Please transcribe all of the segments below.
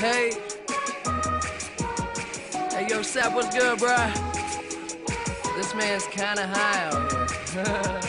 Hey, hey, yo, Sap, what's good, bruh? This man's kinda high out here.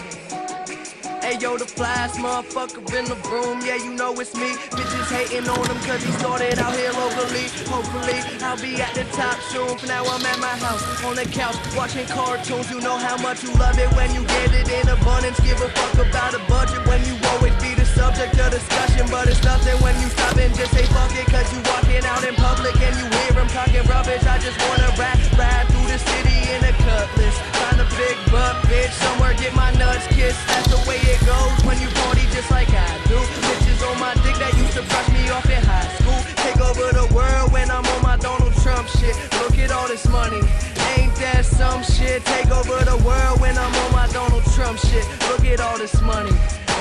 Hey, yo, the flyest motherfucker in the room, yeah, you know it's me. Bitches hating on him cause he started out here locally. Hopefully, I'll be at the top soon. For now, I'm at my house, on the couch, watching cartoons. You know how much you love it when you get it in abundance. Give a fuck about a budget when you always be the subject of discussion. But it's nothing when you stop and just say fuck it, cause you walking out in public and you hear him talking rubbish. I just wanna ride through the city in a cutlass. Find a big butt bitch somewhere, get my nuts kissed. That's the way it goes when you party just like I do. Bitches on my dick that used to brush me off in high school. Take over the world when I'm on my Donald Trump shit. Look at all this money, ain't that some shit? Take over the world when I'm on my Donald Trump shit. Look at all this money,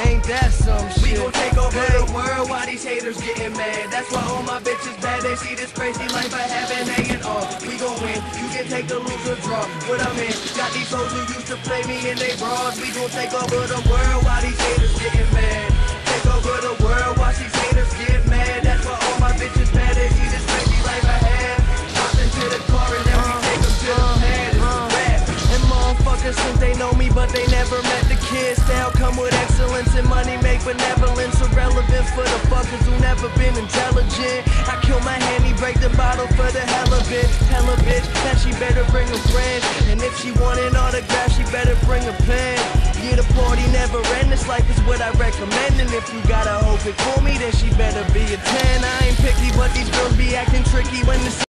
ain't that some shit? We gon' take over the world while these haters getting mad. That's why all my bitches bad. They see this crazy life I have and hanging off. We gon' win, you can take the lose or draw. What I'm in, got these hoes who used to play me in they bras. We gon' take over the world while these haters getting mad. Take over the world while these haters get mad. That's why all my bitches bad. They see this crazy life I have. Hop into the car and then we take them to the pad. It's a rap. And motherfuckers think they know me, but they never met the kids. Style come with excellence and money make benevolence irrelevant for the fuckers who never been intelligent. I kill my handy, break the bottle for the hell of it. Tell a bitch that she better bring a friend, and if she want an autograph, she better bring a pen. Yeah, the party never end. This life is what I recommend, and if you gotta hope it for me, then she better be a 10. I ain't picky, but these girls be acting tricky when the